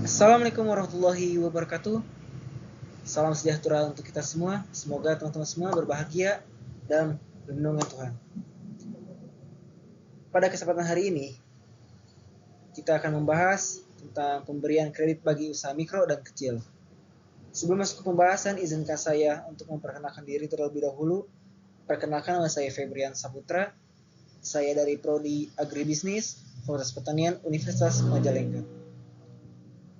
Assalamualaikum warahmatullahi wabarakatuh. Salam sejahtera untuk kita semua. Semoga teman-teman semua berbahagia dalam lindungan Tuhan. Pada kesempatan hari ini, kita akan membahas tentang pemberian kredit bagi usaha mikro dan kecil. Sebelum masuk ke pembahasan, izinkan saya untuk memperkenalkan diri terlebih dahulu. Perkenalkan, nama saya Febrian Saputra. Saya dari Prodi Agribisnis, Fakultas Pertanian, Universitas Majalengka.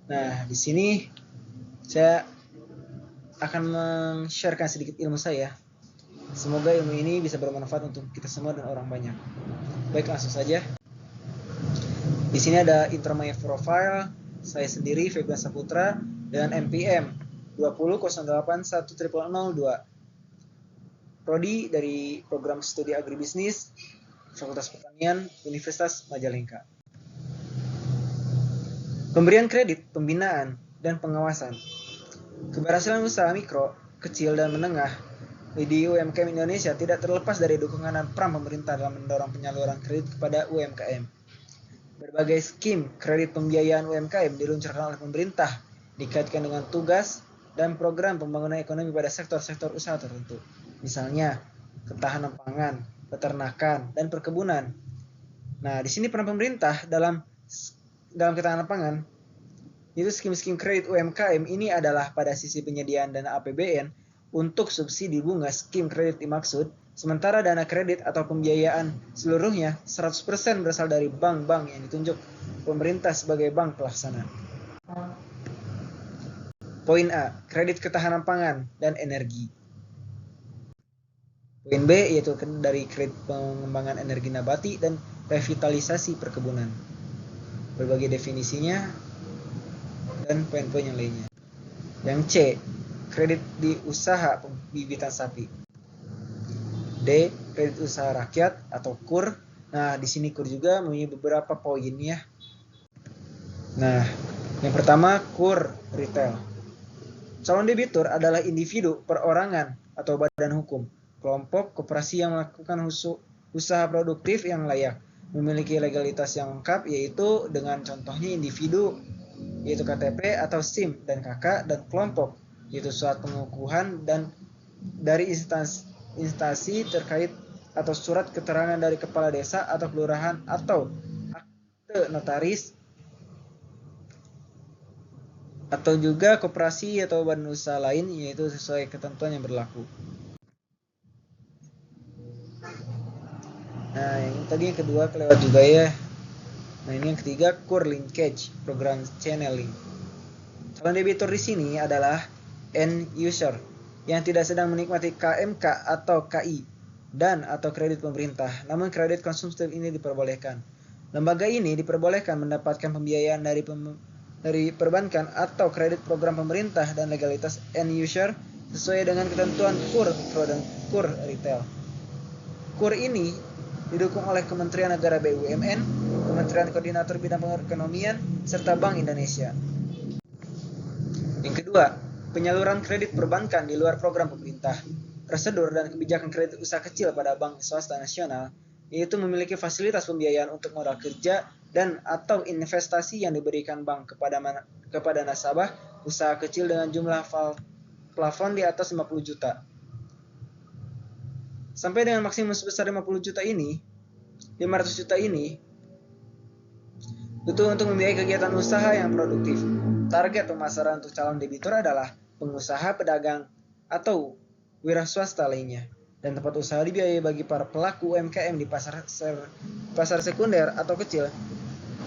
Nah, di sini saya akan men-sharekan sedikit ilmu saya. Semoga ilmu ini bisa bermanfaat untuk kita semua dan orang banyak. Baik, langsung saja. Di sini ada intro my profile. Saya sendiri Febrian Saputra dengan NPM 2008100002. Prodi dari program studi agribisnis Fakultas Pertanian Universitas Majalengka. Pemberian kredit, pembinaan, dan pengawasan. Keberhasilan usaha mikro, kecil, dan menengah di UMKM Indonesia tidak terlepas dari dukungan dan peran pemerintah dalam mendorong penyaluran kredit kepada UMKM. Berbagai skim kredit pembiayaan UMKM diluncurkan oleh pemerintah dikaitkan dengan tugas dan program pembangunan ekonomi pada sektor-sektor usaha tertentu. Misalnya, ketahanan pangan, peternakan, dan perkebunan. Nah, di sini peran pemerintah dalam ketahanan pangan itu skim-skim kredit UMKM ini adalah pada sisi penyediaan dana APBN untuk subsidi bunga skim kredit dimaksud, sementara dana kredit atau pembiayaan seluruhnya 100% berasal dari bank-bank yang ditunjuk pemerintah sebagai bank pelaksana. Poin A, kredit ketahanan pangan dan energi. Poin B yaitu dari kredit pengembangan energi nabati dan revitalisasi perkebunan. Berbagai definisinya dan poin-poin yang lainnya. Yang C, kredit di usaha pembibitan sapi. D, kredit usaha rakyat atau KUR. Nah, di sini KUR juga mempunyai beberapa poin ya. Nah, yang pertama KUR retail. Calon debitur adalah individu, perorangan, atau badan hukum, kelompok, koperasi yang melakukan usaha produktif yang layak, memiliki legalitas yang lengkap, yaitu dengan contohnya individu, yaitu KTP atau SIM, dan KK, dan kelompok, yaitu surat pengukuhan dan dari instansi terkait atau surat keterangan dari kepala desa atau kelurahan atau akte notaris, atau juga koperasi atau badan usaha lain, yaitu sesuai ketentuan yang berlaku. Nah, yang tadi yang kedua kelewat juga ya. Nah, ini yang ketiga core linkage, program channeling. Calon debitur di sini adalah end user yang tidak sedang menikmati KMK atau KI dan atau kredit pemerintah, namun kredit konsumtif ini diperbolehkan. Lembaga ini diperbolehkan mendapatkan pembiayaan dari perbankan atau kredit program pemerintah dan legalitas end user sesuai dengan ketentuan KUR mikro dan KUR retail. KUR ini didukung oleh Kementerian Negara BUMN, Kementerian Koordinator Bidang Perekonomian, serta Bank Indonesia. Yang kedua, penyaluran kredit perbankan di luar program pemerintah. Prosedur dan kebijakan kredit usaha kecil pada bank swasta nasional, yaitu memiliki fasilitas pembiayaan untuk modal kerja dan atau investasi yang diberikan bank kepada nasabah usaha kecil dengan jumlah plafon di atas 50 juta. Sampai dengan maksimum sebesar 50 juta ini, 500 juta ini, itu untuk membiayai kegiatan usaha yang produktif. Target pemasaran untuk calon debitur adalah pengusaha, pedagang, atau wira swasta lainnya. Dan tempat usaha dibiayai bagi para pelaku UMKM di pasar sekunder atau kecil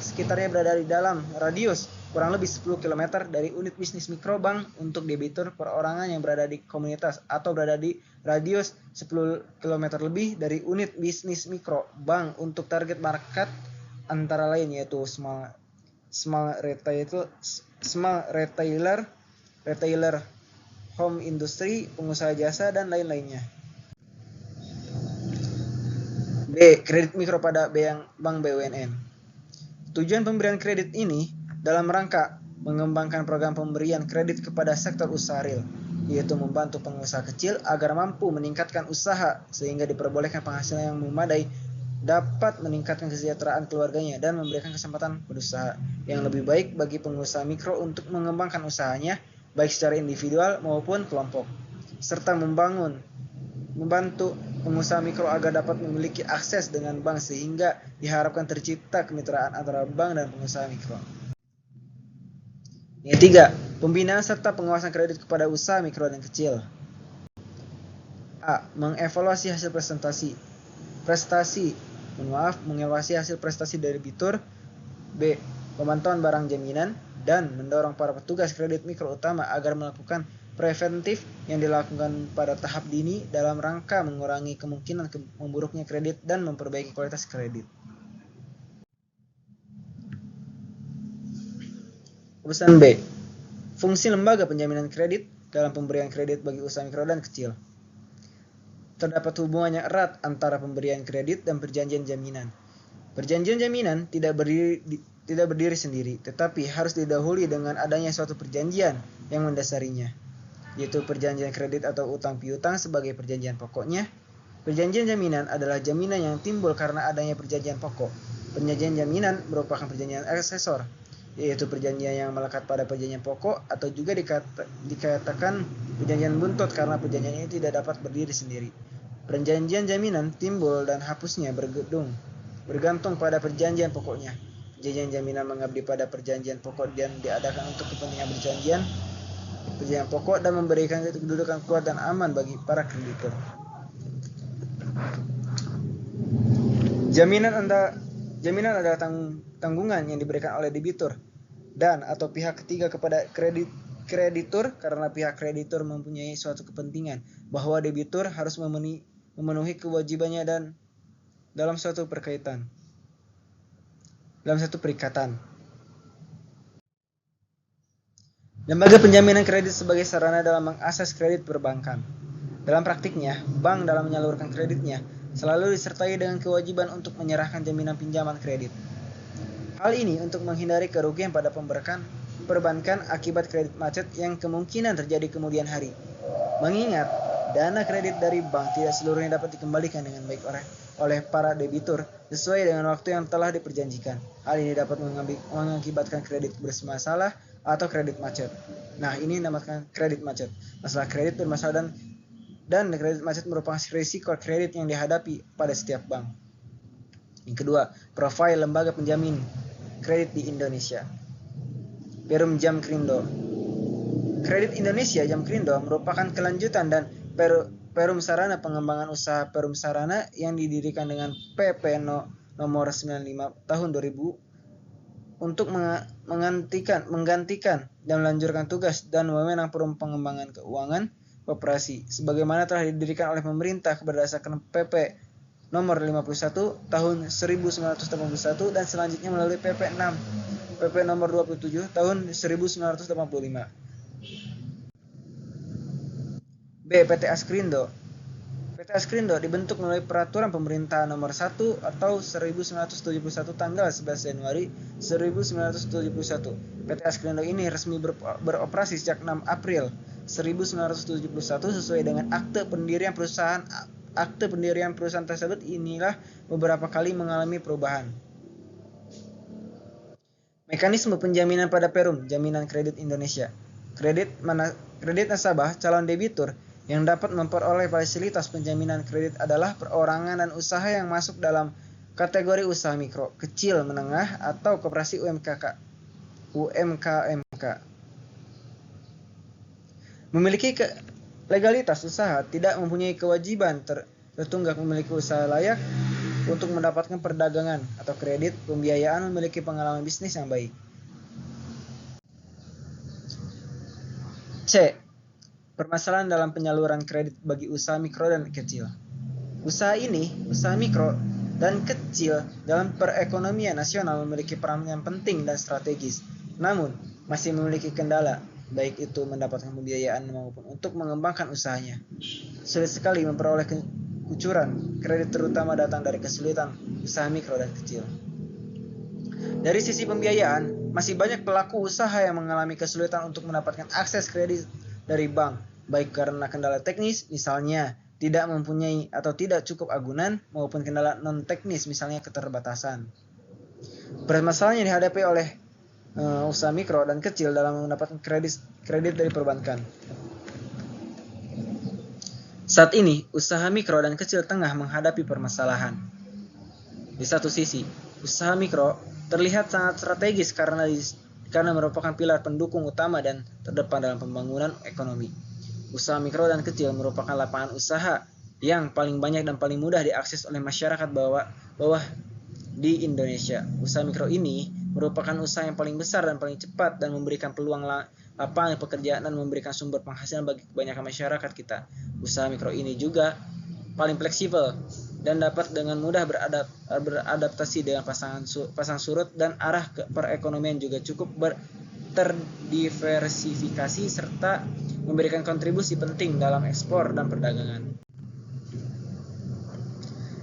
sekitarnya berada di dalam radius kurang lebih 10 km dari unit bisnis mikrobank untuk debitur perorangan yang berada di komunitas atau berada di radius 10 km lebih dari unit bisnis mikro bank untuk target market antara lain yaitu small retailer, home industry, pengusaha jasa, dan lain-lainnya. B. Kredit mikro pada bank BUMN. Tujuan pemberian kredit ini dalam rangka mengembangkan program pemberian kredit kepada sektor usaha real, yaitu membantu pengusaha kecil agar mampu meningkatkan usaha sehingga diperbolehkan penghasilan yang memadai dapat meningkatkan kesejahteraan keluarganya dan memberikan kesempatan berusaha yang lebih baik bagi pengusaha mikro untuk mengembangkan usahanya baik secara individual maupun kelompok, serta membantu pengusaha mikro agar dapat memiliki akses dengan bank sehingga diharapkan tercipta kemitraan antara bank dan pengusaha mikro. Yang ketiga, pembinaan serta pengawasan kredit kepada usaha mikro dan kecil. A. Mengevaluasi hasil mengevaluasi hasil prestasi dari debitur. B. Pemantauan barang jaminan dan mendorong para petugas kredit mikro utama agar melakukan preventif yang dilakukan pada tahap dini dalam rangka mengurangi kemungkinan memburuknya kredit dan memperbaiki kualitas kredit. Urusan B. Fungsi lembaga penjaminan kredit dalam pemberian kredit bagi usaha mikro dan kecil. Terdapat hubungan yang erat antara pemberian kredit dan perjanjian jaminan. Perjanjian jaminan tidak berdiri sendiri, tetapi harus didahului dengan adanya suatu perjanjian yang mendasarinya, yaitu perjanjian kredit atau utang piutang sebagai perjanjian pokoknya. Perjanjian jaminan adalah jaminan yang timbul karena adanya perjanjian pokok. Perjanjian jaminan merupakan perjanjian aksesor, yaitu perjanjian yang melekat pada perjanjian pokok atau juga dikatakan perjanjian buntut karena perjanjian ini tidak dapat berdiri sendiri. Perjanjian jaminan timbul dan hapusnya bergantung pada perjanjian pokoknya. Perjanjian jaminan mengabdi pada perjanjian pokok dan diadakan untuk kepentingan perjanjian pokok dan memberikan kedudukan kuat dan aman bagi para kreditur. Jaminan adalah tanggungan yang diberikan oleh debitur dan atau pihak ketiga kepada kreditur karena pihak kreditur mempunyai suatu kepentingan bahwa debitur harus memenuhi kewajibannya dan dalam satu perikatan. Lembaga penjaminan kredit sebagai sarana dalam mengakses kredit perbankan. Dalam praktiknya, bank dalam menyalurkan kreditnya selalu disertai dengan kewajiban untuk menyerahkan jaminan pinjaman kredit. Hal ini untuk menghindari kerugian pada perbankan akibat kredit macet yang kemungkinan terjadi kemudian hari. Mengingat dana kredit dari bank tidak seluruhnya dapat dikembalikan dengan baik oleh para debitur sesuai dengan waktu yang telah diperjanjikan. Hal ini dapat mengakibatkan kredit bermasalah atau kredit macet. Nah, ini dinamakan kredit macet. Masalah kredit bermasalah dan kredit macet merupakan risiko kredit yang dihadapi pada setiap bank. Yang kedua, profil lembaga penjamin kredit di Indonesia. Perum Jamkrindo. Kredit Indonesia Jamkrindo merupakan kelanjutan dan Perum Sarana Pengembangan Usaha Perum Sarana yang didirikan dengan PP nomor 95 tahun 2000 untuk menggantikan dan melanjutkan tugas dan wewenang Perum Pengembangan Keuangan Koperasi sebagaimana telah didirikan oleh pemerintah berdasarkan PP nomor 51 tahun 1981 dan selanjutnya melalui PP nomor 27 tahun 1985. B. PT Askrindo. PT Askrindo dibentuk melalui Peraturan Pemerintah Nomor 1 atau 1971 tanggal 11 Januari 1971. PT Askrindo ini resmi beroperasi sejak 6 April 1971 sesuai dengan akte pendirian perusahaan. Akte pendirian perusahaan tersebut inilah beberapa kali mengalami perubahan. Mekanisme penjaminan pada Perum Jaminan Kredit Indonesia. Kredit nasabah calon debitur yang dapat memperoleh fasilitas penjaminan kredit adalah perorangan dan usaha yang masuk dalam kategori usaha mikro, kecil, menengah, atau koperasi UMKMK. Memiliki legalitas usaha, tidak mempunyai kewajiban tertunggak memiliki usaha layak untuk mendapatkan perdagangan atau kredit pembiayaan, memiliki pengalaman bisnis yang baik. C. Permasalahan dalam penyaluran kredit bagi usaha mikro dan kecil. Usaha mikro dan kecil dalam perekonomian nasional memiliki peran yang penting dan strategis, namun masih memiliki kendala, baik itu mendapatkan pembiayaan maupun untuk mengembangkan usahanya. Sulit sekali memperoleh kucuran kredit terutama datang dari kesulitan usaha mikro dan kecil. Dari sisi pembiayaan, masih banyak pelaku usaha yang mengalami kesulitan untuk mendapatkan akses kredit dari bank, baik karena kendala teknis, misalnya tidak mempunyai atau tidak cukup agunan maupun kendala non-teknis, misalnya keterbatasan. Permasalahan yang dihadapi oleh usaha mikro dan kecil dalam mendapatkan kredit dari perbankan. Saat ini, usaha mikro dan kecil tengah menghadapi permasalahan. Di satu sisi, usaha mikro terlihat sangat strategis karena merupakan pilar pendukung utama dan terdepan dalam pembangunan ekonomi. Usaha mikro dan kecil merupakan lapangan usaha yang paling banyak dan paling mudah diakses oleh masyarakat bawah di Indonesia. Usaha mikro ini merupakan usaha yang paling besar dan paling cepat dan memberikan peluang lapangan pekerjaan dan memberikan sumber penghasilan bagi kebanyakan masyarakat kita. Usaha mikro ini juga paling fleksibel dan dapat dengan mudah beradaptasi dengan pasang surut dan arah perekonomian juga cukup terdiversifikasi serta memberikan kontribusi penting dalam ekspor dan perdagangan.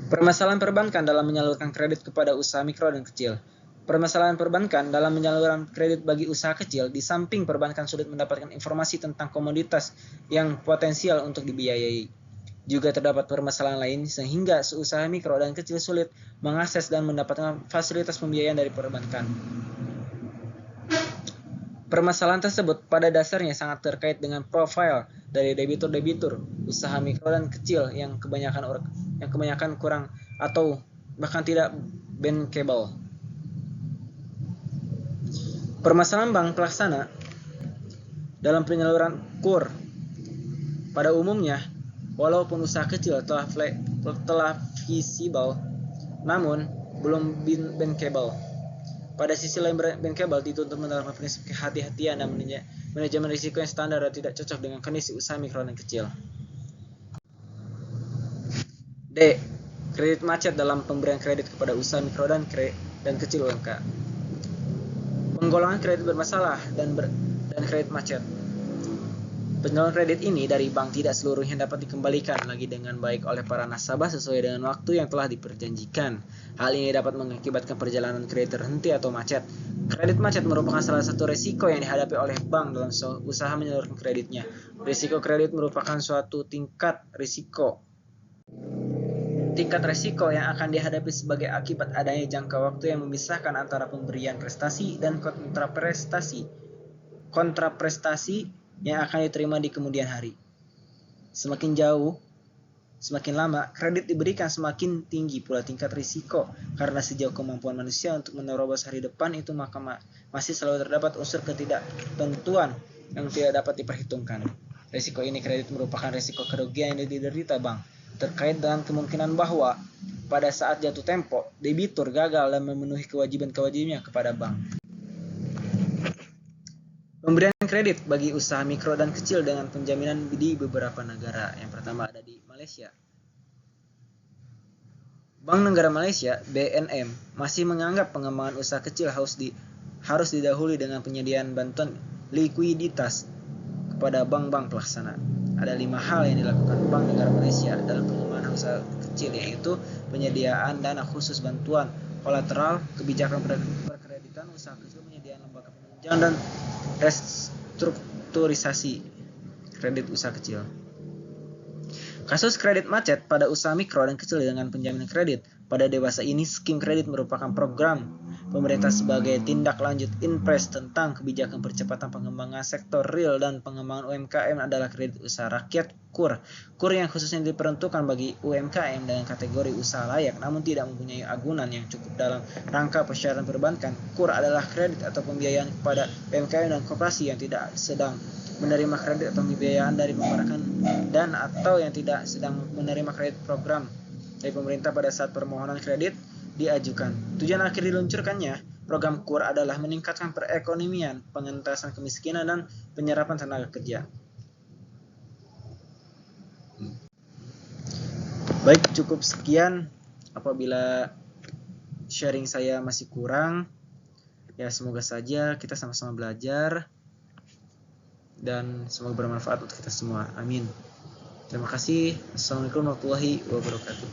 Permasalahan perbankan dalam menyalurkan kredit kepada usaha mikro dan kecil. Permasalahan perbankan dalam menyalurkan kredit bagi usaha kecil, di samping perbankan sulit mendapatkan informasi tentang komoditas yang potensial untuk dibiayai. Juga terdapat permasalahan lain sehingga usaha mikro dan kecil sulit mengakses dan mendapatkan fasilitas pembiayaan dari perbankan. Permasalahan tersebut pada dasarnya sangat terkait dengan profil dari debitur-debitur usaha mikro dan kecil yang kebanyakan kurang atau bahkan tidak bankable. Permasalahan bank pelaksana dalam penyaluran KUR. Pada umumnya, walaupun usaha kecil telah visible, namun belum bankable. Pada sisi lain, bankable dituntut menerapkan prinsip kehati-hatian dan manajemen risiko yang standar dan tidak cocok dengan kondisi usaha mikro dan kecil. D. Kredit macet dalam pemberian kredit kepada usaha mikro dan kecil UMK. Penggolongan kredit bermasalah dan kredit macet. Penyaluran kredit ini dari bank tidak seluruhnya dapat dikembalikan lagi dengan baik oleh para nasabah sesuai dengan waktu yang telah diperjanjikan. Hal ini dapat mengakibatkan perjalanan kredit terhenti atau macet. Kredit macet merupakan salah satu risiko yang dihadapi oleh bank dalam usaha menyalurkan kreditnya. Risiko kredit merupakan suatu tingkat risiko yang akan dihadapi sebagai akibat adanya jangka waktu yang memisahkan antara pemberian prestasi dan kontraprestasi yang akan diterima di kemudian hari. Semakin lama kredit diberikan, semakin tinggi pula tingkat risiko, karena sejauh kemampuan manusia untuk menerobos hari depan itu maka masih selalu terdapat unsur ketidaktentuan yang tidak dapat diperhitungkan. Risiko ini kredit merupakan risiko kerugian yang diderita bank, terkait dengan kemungkinan bahwa pada saat jatuh tempo, debitur gagal dan memenuhi kewajiban-kewajibannya kepada bank. Pemberian kredit bagi usaha mikro dan kecil dengan penjaminan di beberapa negara. Yang pertama ada di Malaysia. Bank Negara Malaysia (BNM) masih menganggap pengembangan usaha kecil harus didahului dengan penyediaan bantuan likuiditas kepada bank-bank pelaksana. Ada 5 hal yang dilakukan Bank Negara Malaysia dalam pengembangan usaha kecil, yaitu penyediaan dana khusus, bantuan kolateral, kebijakan perkreditan usaha kecil, penyediaan lembaga penunjang, dan restrukturisasi kredit usaha kecil. Kasus kredit macet pada usaha mikro dan kecil dengan penjaminan kredit. Pada dewasa ini, skim kredit merupakan program pemerintah sebagai tindak lanjut Inpres tentang kebijakan percepatan pengembangan sektor real dan pengembangan UMKM adalah kredit usaha rakyat KUR. KUR yang khususnya diperuntukkan bagi UMKM dengan kategori usaha layak namun tidak mempunyai agunan yang cukup dalam rangka persyaratan perbankan. KUR adalah kredit atau pembiayaan kepada UMKM dan koperasi yang tidak sedang menerima kredit atau pembiayaan dari perbankan dan atau yang tidak sedang menerima kredit program dari pemerintah pada saat permohonan kredit diajukan. Tujuan akhir diluncurkannya program KUR adalah meningkatkan perekonomian, pengentasan kemiskinan, dan penyerapan tenaga kerja. Baik, cukup sekian. Apabila sharing saya masih kurang, ya semoga saja kita sama-sama belajar dan semoga bermanfaat untuk kita semua. Amin. Terima kasih. Assalamualaikum warahmatullahi wabarakatuh.